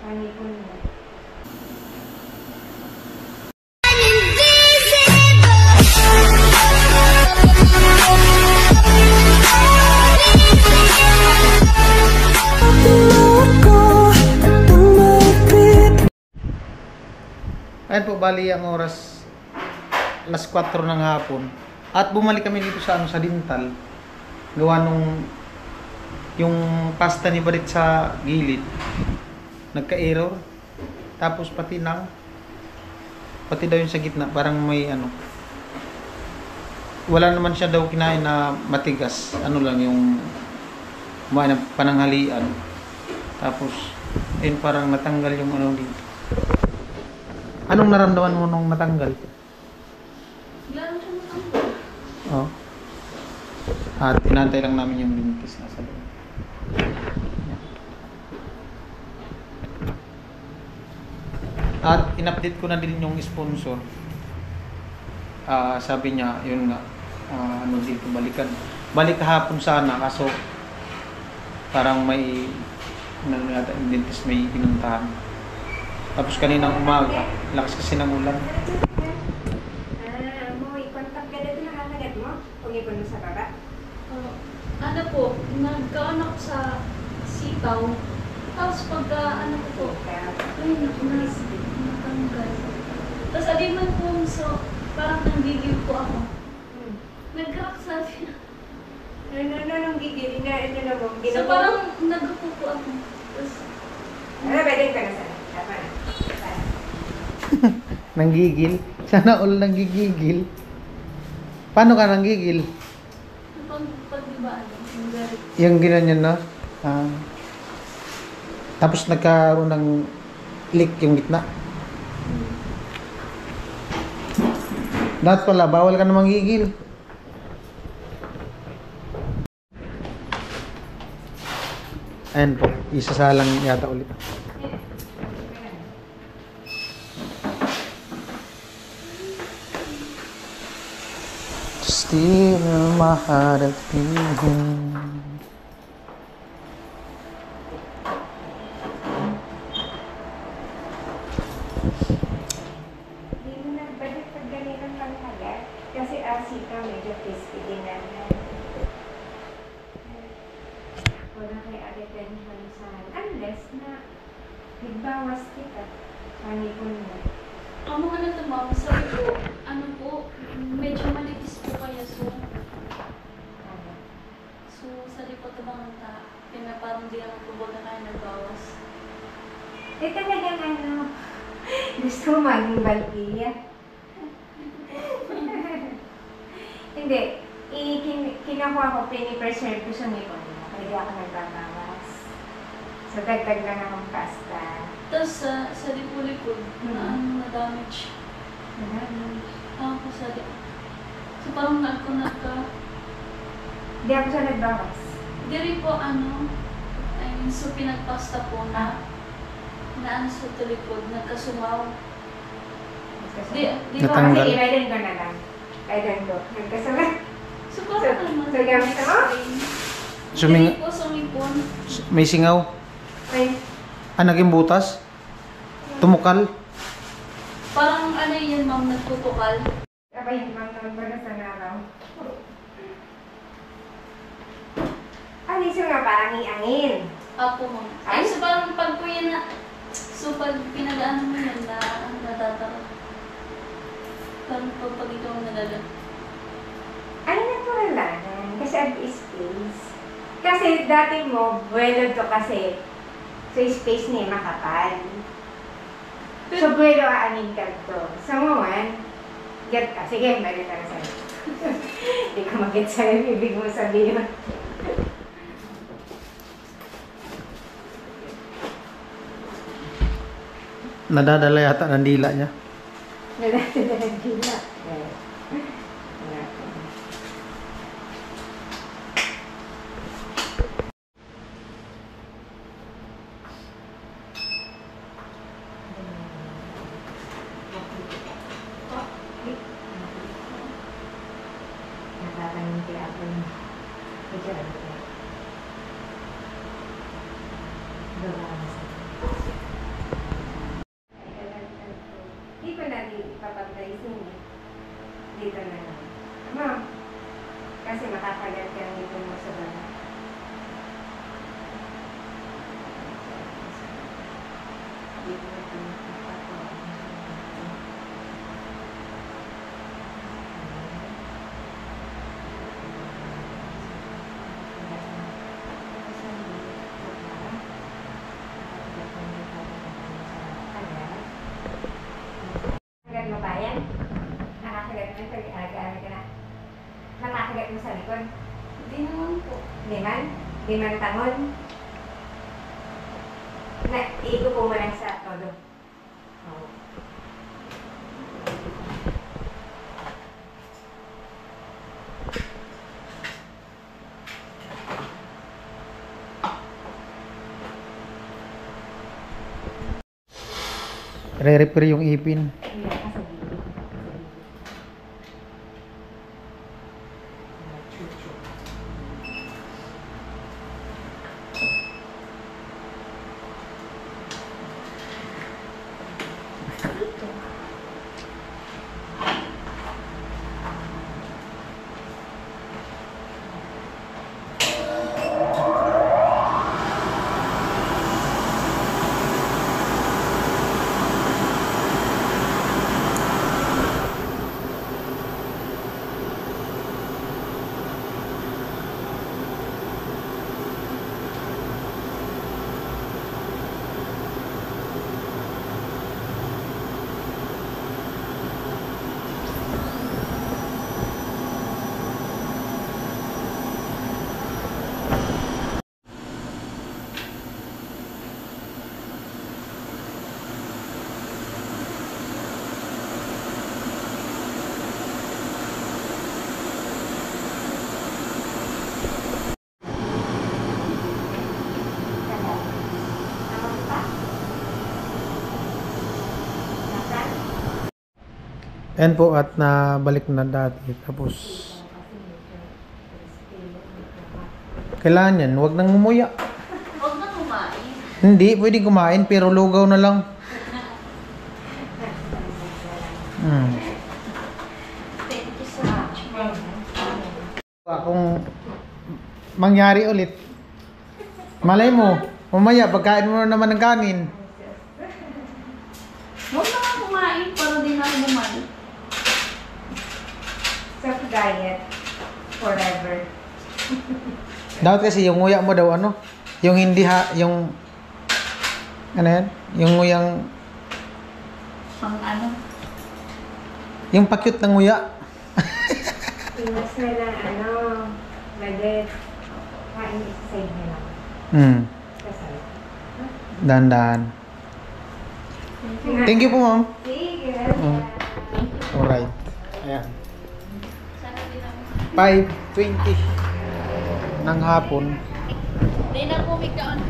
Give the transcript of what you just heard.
Panipon mo. Ayan po, bali ang oras alas 4 ng hapon. At bumalik kami dito sa sa Dintal. Gawa nung yung pasta ni Barit sa gilid nagka-error. Tapos pati daw yung sa gitna parang may wala naman siya daw kinain na matigas. Ano lang yung kumain ng pananghalian. Tapos ayun, parang natanggal yung dito. Anong naramdaman mo nung natanggal? Lalo siya natanggal. Oh. At inantay lang namin yung dentist na sa loob. At in-update ko na din yung sponsor. Sabi niya, yun nga, dito balikan. Balik kahapon sana, kaso parang may yung dentist may pinuntahan. Tapos kaninang umaga, lakas kasi ng ulan. I-contact ka dito na kagad mo? Kung ipon mo sa baba? Ano po, nagkaon ako sa sitaw. Tapos pagka, po, ayun, natanggal. Tapos aliman po, so parang nanggigil po ako. Nag-crack sabi na. Nung gigil? So parang nag-upo po ako. Tapos, pwede ka na sana. Tama na. Nanggigil? Sana all nanggigigil. Paano ka nanggigil? pag diba, Yung ginanyan na? Tapos nagkaroon ng leak yung gitna. Dapat pala, bawal ka na manggigil. Ayan po, isasalang yata ulit. Still my heart is beating. Hindi mo nagbalik pag ganitong panghagat. Kasi asika, medyo crispy din naman. Wala kay attention sa unless na nagbawas kita. Panipon mo. ang mga natamang, sabi ko, medyo manipis po kaya so sa lipat ng parang di ako po na kaya nagbawas. Talagang gusto mo maging balkilya? Hindi. Kinakuha ko, pinipreserve ko sa ngipon mo. Kaya ako nagbabawas. So, dagdag lang akong pasta. Tapos sa lipo-likod, na-damage. Ako sa likod. So parang Hindi ako siya nagbawas. Di rin po so pinagpasta po na sa likod, nagkasungaw. Di ba Natanggal. kasi i-riden ko na lang. Riden ko. Nagkasungaw. So parang So gamit mo? Di po sumipon. May singaw? Ay. Naging butas? Tumukal? Parang yan ma'am, nagtutukal. Abay, ma'am, ba sa naraw? Aliso nga parang iangin. Apo ma'am. Ay, so parang pag po yan pag pinag-ano mo yan natatara. Parang pag ikaw ang nalalag. Ay, natural lang. Kasi space. Kasi dati mo, buwelo to kasi. So, space niya makapal. So, buwelo aanin ka to. Sa moment, get ka. Sige, balik ka na sa'yo. Hindi ko mag-get sa'yo. Ibig mo sabihin. Nadadala yata ng dila niya. Nadadala ng dila. Nakagat mo ba yan? Nakakagat mo yan? Pag-alaga-alaga ka na? Nakakagat mo sa likod? Hindi naman po. Di man? Di man tangon? Iigo po mo lang sa todo. Oo. Re-repair yung ipin. Hindi ka sa gilid. Ayan po at nabalik na dati. Tapos kailangan yan, huwag nang umuya. Huwag na kumain. Hindi, pwede kumain pero lugaw na lang. Thank you so much, ma'am. Kung mangyari ulit, malay mo, mamaya pagkain mo na naman ng kanin. Huwag na nga kumain para di na bumalik. Self-diet. Forever. Dapat kasi yung nguya mo daw ano, yung hindi yung ano yan, yung nguyang, Pang ano? yung pakyut ng nguya. Iwas na lang, baget. Kain exercise na lang. Kasal. Dahan-dahan. Thank you po, ma'am. Sige. Alright. Ayan. Sana din ako. 5:20 ng hapon. Di na po may kaon.